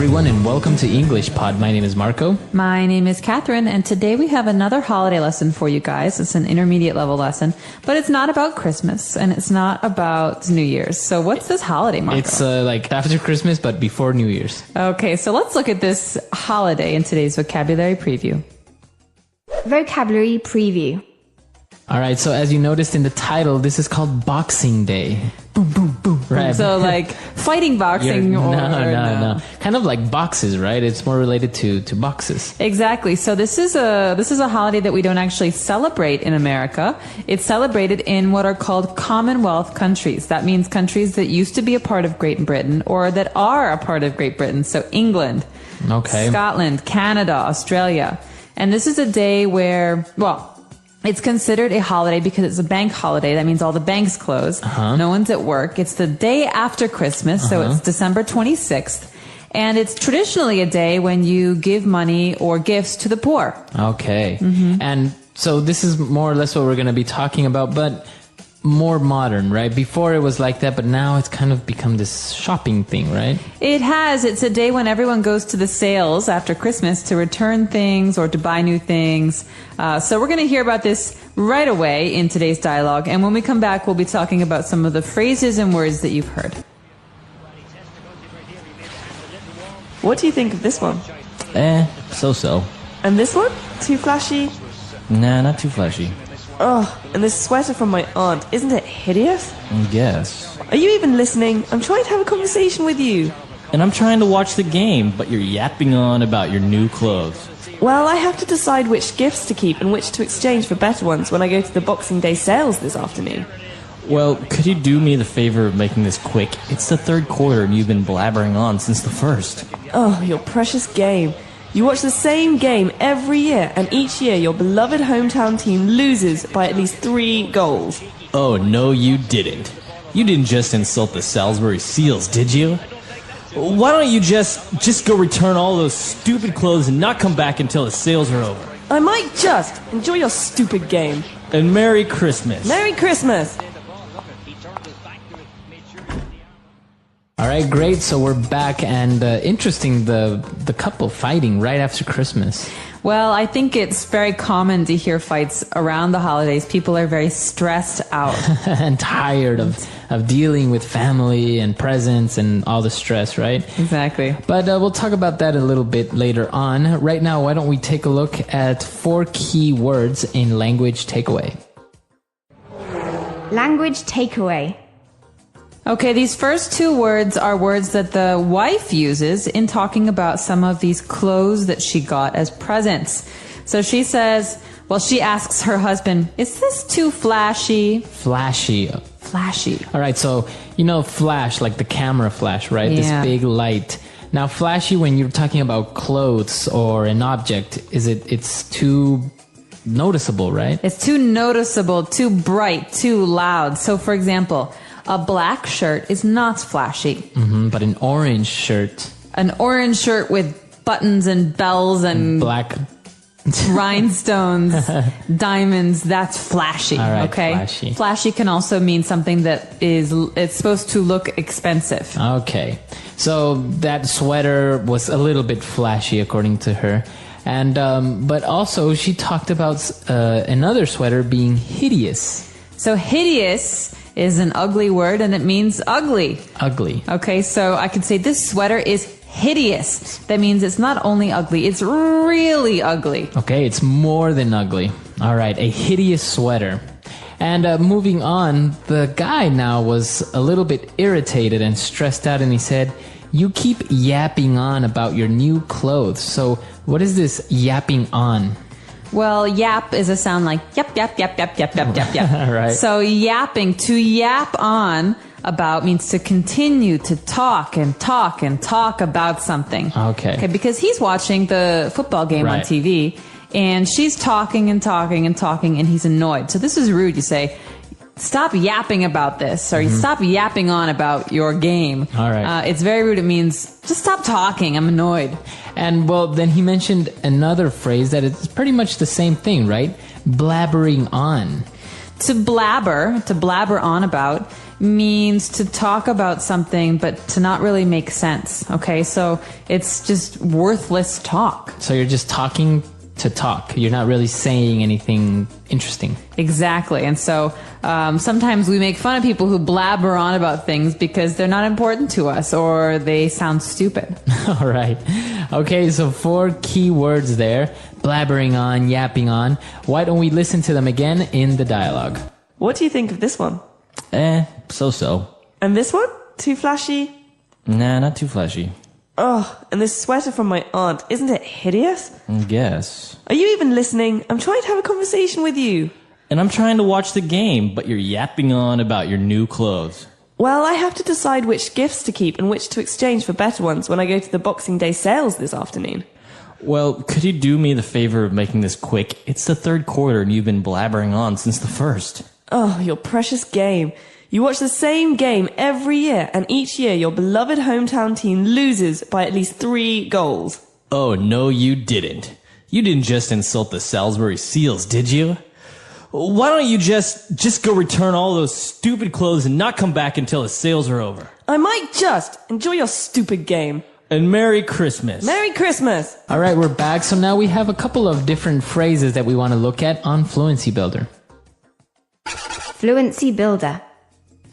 everyone, and welcome to English Pod. My name is Marco. My name is Catherine, and today we have another holiday lesson for you guys. It's an intermediate level lesson, but it's not about Christmas, and it's not about New Year's. So what's this holiday, Marco? It's like after Christmas, but before New Year's. Okay, so let's look at this holiday in today's vocabulary preview. Vocabulary preview. All right, so as you noticed in the title, this is called Boxing Day. Boom, boom, boom. Right. So like fighting boxing No. Kind of like boxes, right? It's more related to boxes. Exactly. So this is a holiday that we don't actually celebrate in America. It's celebrated in what are called Commonwealth countries. That means countries that used to be a part of Great Britain or that are a part of Great Britain. So England, Scotland, Canada, Australia. And this is a day where, it's considered a holiday because it's a bank holiday. That means all the banks close. No one's at work. It's the day after Christmas, so it's December 26th. And it's traditionally a day when you give money or gifts to the poor. Okay. And so this is more or less what we're going to be talking about, but more modern, right? Before it was like that, but now it's kind of become this shopping thing, right? It has. It's a day when everyone goes to the sales after Christmas to return things or to buy new things. So we're going to hear about this right away in today's dialogue. And when we come back, we'll be talking about some of the phrases and words that you've heard. What do you think of this one? So-so. And this one? Too flashy? Nah, not too flashy. Oh, and this sweater from my aunt, isn't it hideous? I guess. Are you even listening? I'm trying to have a conversation with you. And I'm trying to watch the game, but you're yapping on about your new clothes. Well, I have to decide which gifts to keep and which to exchange for better ones when I go to the Boxing Day sales this afternoon. Well, could you do me the favor of making this quick? It's the third quarter and you've been blabbering on since the first. Oh, your precious game. You watch the same game every year, and each year your beloved hometown team loses by at least 3 goals. Oh, no, you didn't. You didn't just insult the Salisbury Seals, did you? Why don't you just go return all those stupid clothes and not come back until the sales are over? I might just. Enjoy your stupid game. And Merry Christmas. Merry Christmas! All right, great. So we're back, and interesting, the couple fighting right after Christmas. Well, I think it's very common to hear fights around the holidays. People are very stressed out. And tired of dealing with family and presents and all the stress, right? Exactly. But we'll talk about that a little bit later on. Right now, why don't we take a look at 4 key words in language takeaway. Language takeaway. Okay, these first 2 words are words that the wife uses in talking about some of these clothes that she got as presents. So she says, she asks her husband, is this too flashy? Flashy. Flashy. All right, so you know flash, like the camera flash, right? Yeah. This big light. Now, flashy, when you're talking about clothes or an object, it's too noticeable, right? It's too noticeable, too bright, too loud. So for example, a black shirt is not flashy. But an orange shirt. An orange shirt with buttons and bells and black rhinestones, diamonds, that's flashy. All right, okay? flashy. Flashy can also mean something that it's supposed to look expensive. Okay. So that sweater was a little bit flashy according to her. And but also she talked about another sweater being hideous. So hideous is an ugly word, and it means ugly. Ugly. Okay, so I could say this sweater is hideous. That means it's not only ugly, it's really ugly. Okay, it's more than ugly. All right, a hideous sweater. And moving on, the guy now was a little bit irritated and stressed out, and he said, you keep yapping on about your new clothes. So what is this yapping on? Well, yap is a sound like yap, yap, yap, yap, yap, yap, yap, yap. Right. So yapping, to yap on about means to continue to talk and talk and talk about something. Okay. Because he's watching the football game on TV, and she's talking and talking and talking, and he's annoyed. So this is rude. You say, stop yapping about this, or stop yapping on about your game. All right. It's very rude. It means just stop talking. I'm annoyed. And well, then he mentioned another phrase that it's pretty much the same thing, right? Blabbering on. To blabber on about, means to talk about something but to not really make sense. Okay, so it's just worthless talk. So you're just talking to talk. You're not really saying anything interesting. Exactly. And so sometimes we make fun of people who blabber on about things because they're not important to us or they sound stupid. All right. Okay, so 4 key words there. Blabbering on, yapping on. Why don't we listen to them again in the dialogue? What do you think of this one? So-so. And this one? Too flashy? Nah, not too flashy. Oh, and this sweater from my aunt, isn't it hideous? Guess. Are you even listening? I'm trying to have a conversation with you. And I'm trying to watch the game, but you're yapping on about your new clothes. Well, I have to decide which gifts to keep and which to exchange for better ones when I go to the Boxing Day sales this afternoon. Well, could you do me the favor of making this quick? It's the 3rd quarter and you've been blabbering on since the 1st. Oh, your precious game. You watch the same game every year, and each year your beloved hometown team loses by at least 3 goals. Oh, no, you didn't. You didn't just insult the Salisbury Seals, did you? Why don't you just go return all those stupid clothes and not come back until the sales are over? I might just. Enjoy your stupid game. And Merry Christmas. Merry Christmas! All right, we're back. So now we have a couple of different phrases that we want to look at on Fluency Builder. Fluency Builder.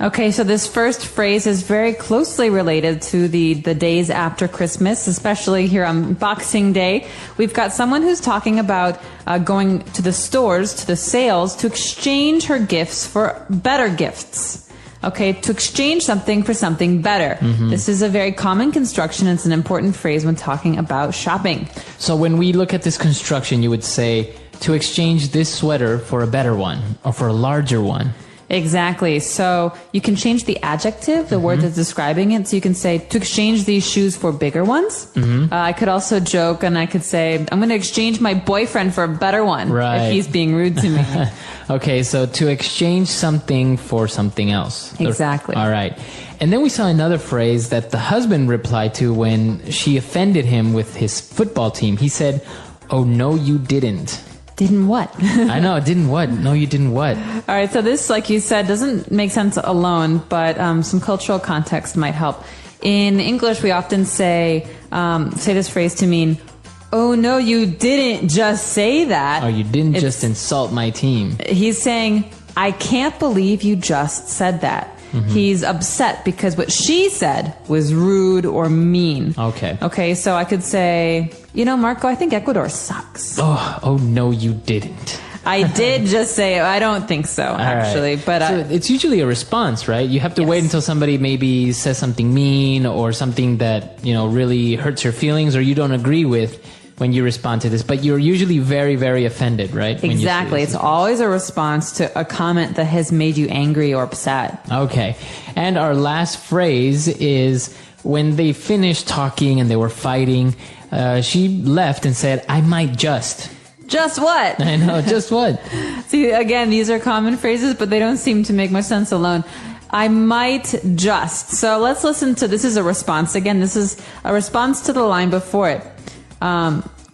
Okay, so this first phrase is very closely related to the days after Christmas, especially here on Boxing Day. We've got someone who's talking about going to the stores, to the sales, to exchange her gifts for better gifts. Okay, to exchange something for something better. Mm-hmm. This is a very common construction. It's an important phrase when talking about shopping. So when we look at this construction, you would say to exchange this sweater for a better one or for a larger one. Exactly. So you can change the adjective, the word that's describing it. So you can say to exchange these shoes for bigger ones. Mm-hmm. I could also joke and I could say, I'm going to exchange my boyfriend for a better one. Right. If he's being rude to me. Okay. So to exchange something for something else. Exactly. All right. And then we saw another phrase that the husband replied to when she offended him with his football team. He said, "Oh, no, you didn't." Didn't what? I know, didn't what? No, you didn't what? All right, so this, like you said, doesn't make sense alone, but some cultural context might help. In English, we often say this phrase to mean, "Oh no, you didn't just say that." Or you didn't just insult my team. He's saying, "I can't believe you just said that." Mm-hmm. He's upset because what she said was rude or mean. Okay, so I could say, Marco, I think Ecuador sucks. Oh no, you didn't. I did just say, I don't think so, actually. Right. But so it's usually a response, right? You have to wait until somebody maybe says something mean or something that, really hurts your feelings or you don't agree with when you respond to this. But you're usually very, very offended, right? Exactly. It's always a response to a comment that has made you angry or upset. Okay. And our last phrase is when they finished talking and they were fighting, she left and said, "I might just." Just what? I know, just what? See, again, these are common phrases, but they don't seem to make much sense alone. I might just. So let's listen to, this is a response. Again, this is a response to the line before it.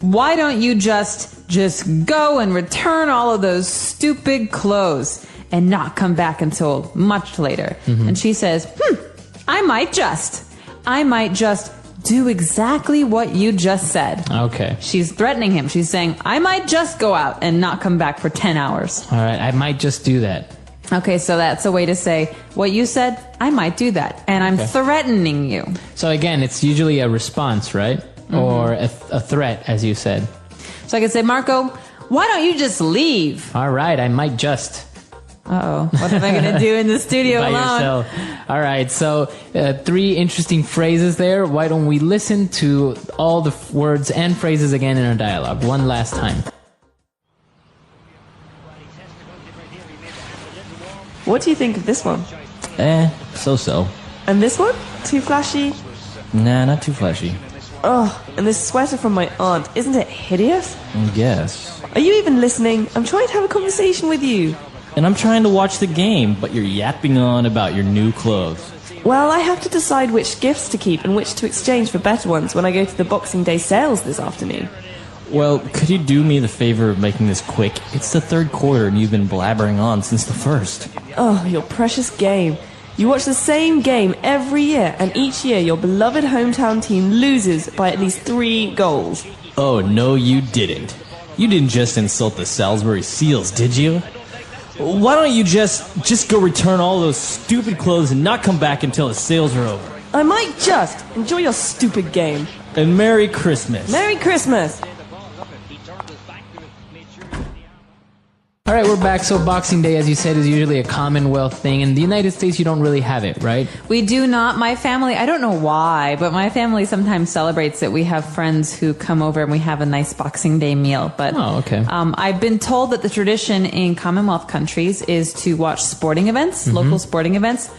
Why don't you just go and return all of those stupid clothes and not come back until much later? Mm-hmm. And she says, I might just do exactly what you just said. Okay. She's threatening him. She's saying, I might just go out and not come back for 10 hours. All right, I might just do that. Okay, so that's a way to say, what you said, I might do that. And I'm threatening you. So again, it's usually a response, right? Mm-hmm. Or a threat, as you said. So I could say, Marco, why don't you just leave? All right, I might just. Uh-oh, what am I going to do in the studio By alone? yourself. All right, so 3 interesting phrases there. Why don't we listen to all the words and phrases again in our dialogue one last time. What do you think of this one? So-so. And this one? Too flashy? Nah, not too flashy. Oh, and this sweater from my aunt, isn't it hideous? Guess. Are you even listening? I'm trying to have a conversation with you. And I'm trying to watch the game, but you're yapping on about your new clothes. Well, I have to decide which gifts to keep and which to exchange for better ones when I go to the Boxing Day sales this afternoon. Well, could you do me the favor of making this quick? It's the third quarter and you've been blabbering on since the first. Oh, your precious game. You watch the same game every year, and each year your beloved hometown team loses by at least 3 goals. Oh, no, you didn't. You didn't just insult the Salisbury Seals, did you? Why don't you just go return all those stupid clothes and not come back until the sales are over? I might just enjoy your stupid game. And Merry Christmas. Merry Christmas! All right, we're back. So Boxing Day, as you said, is usually a Commonwealth thing. In the United States, you don't really have it, right? We do not. My family, I don't know why, but my family sometimes celebrates it. We have friends who come over and we have a nice Boxing Day meal. But Oh, okay. I've been told that the tradition in Commonwealth countries is to watch sporting events, local sporting events,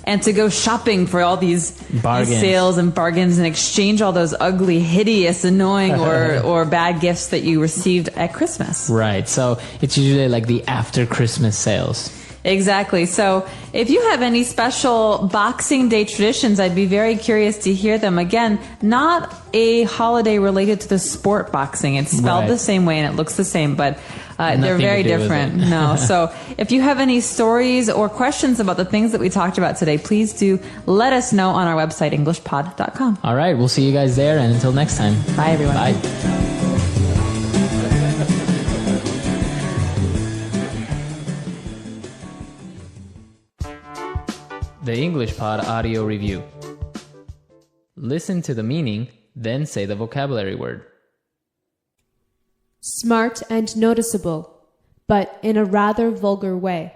and to go shopping for all these Bargains. sales and bargains and exchange all those ugly, hideous, annoying, or bad gifts that you received at Christmas. Right. So it's usually like the after Christmas sales. Exactly. So if you have any special Boxing Day traditions, I'd be very curious to hear them. Again, not a holiday related to the sport boxing. It's spelled Right. the same way and it looks the same, but they're Nothing very to do with different. it. No. So if you have any stories or questions about the things that we talked about today, please do let us know on our website, englishpod.com. All right. We'll see you guys there. And until next time. Bye, everyone. Bye. The English Pod Audio Review. Listen to the meaning, then say the vocabulary word. Smart and noticeable, but in a rather vulgar way.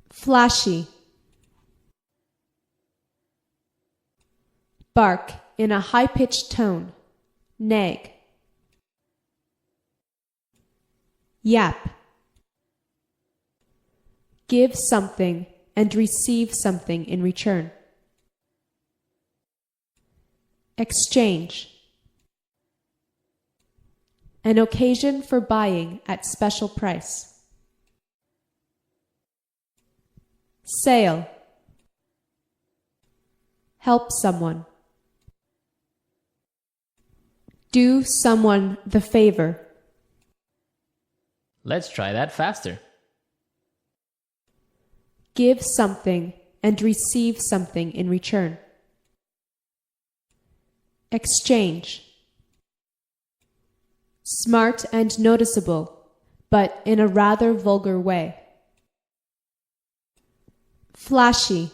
Flashy. Bark in a high-pitched tone. Nag. Yap. Give something and receive something in return. Exchange. An occasion for buying at special price. Sale. Help someone. Do someone the favor. Let's try that faster. Give something and receive something in return. Exchange. Smart and noticeable, but in a rather vulgar way. Flashy.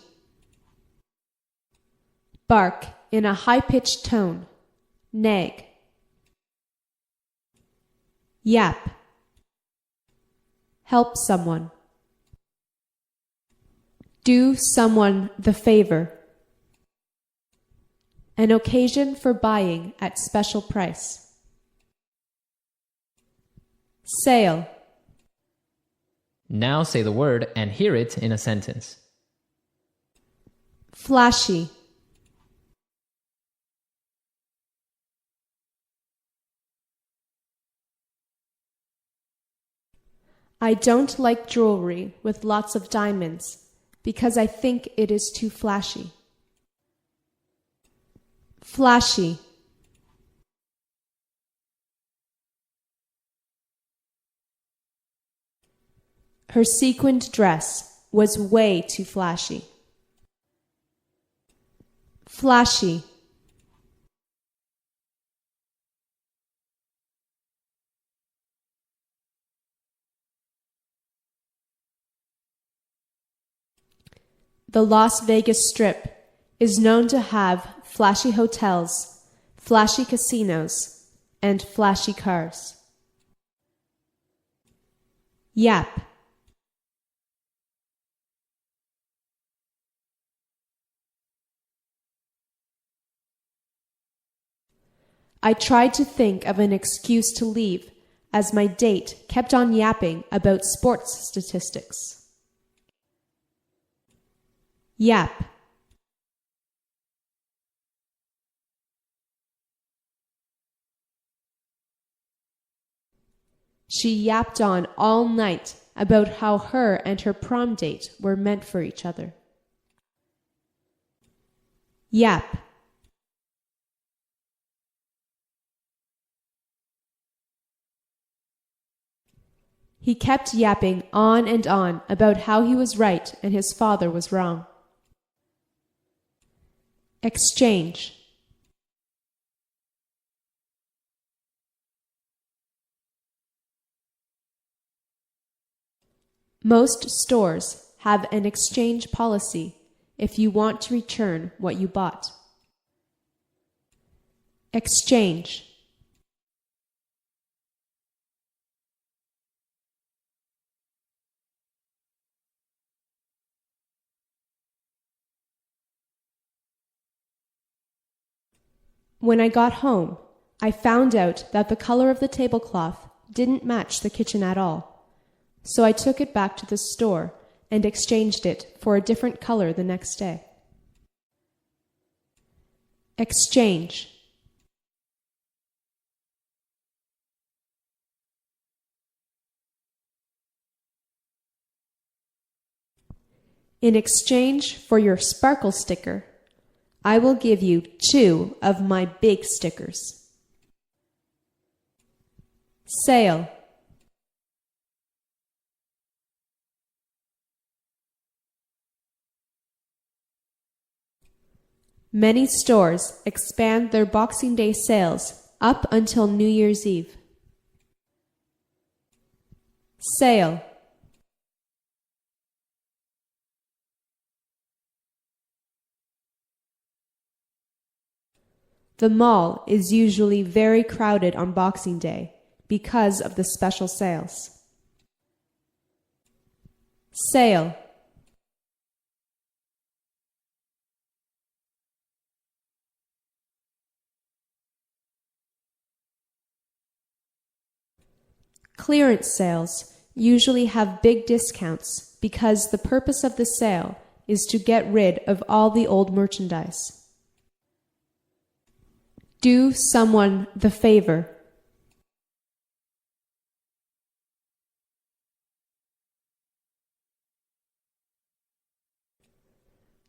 Bark in a high-pitched tone. Nag. Yap. Help someone. Do someone the favor. An occasion for buying at special price. Sale. Now say the word and hear it in a sentence. Flashy. I don't like jewelry with lots of diamonds because I think it is too flashy. Flashy. Her sequined dress was way too flashy. Flashy. The Las Vegas Strip is known to have flashy hotels, flashy casinos, and flashy cars. Yap. I tried to think of an excuse to leave as my date kept on yapping about sports statistics. Yap. She yapped on all night about how her and her prom date were meant for each other. Yap. He kept yapping on and on about how he was right and his father was wrong. Exchange. Most stores have an exchange policy if you want to return what you bought. Exchange. When I got home, I found out that the color of the tablecloth didn't match the kitchen at all, so I took it back to the store and exchanged it for a different color the next day. Exchange. In exchange for your sparkle sticker, I will give you 2 of my big stickers. Sale. Many stores expand their Boxing Day sales up until New Year's Eve. Sale. The mall is usually very crowded on Boxing Day because of the special sales. Sale. Clearance sales usually have big discounts because the purpose of the sale is to get rid of all the old merchandise. Do someone the favor.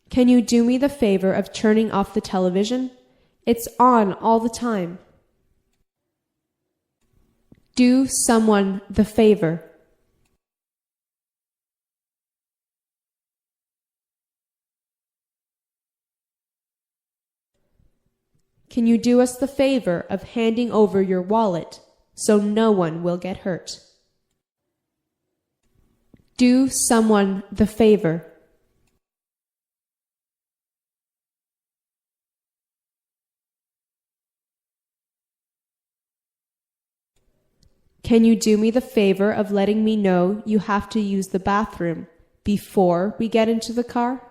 Can you do me the favor of turning off the television? It's on all the time. Do someone the favor. Can you do us the favor of handing over your wallet so no one will get hurt? Do someone the favor. Can you do me the favor of letting me know you have to use the bathroom before we get into the car?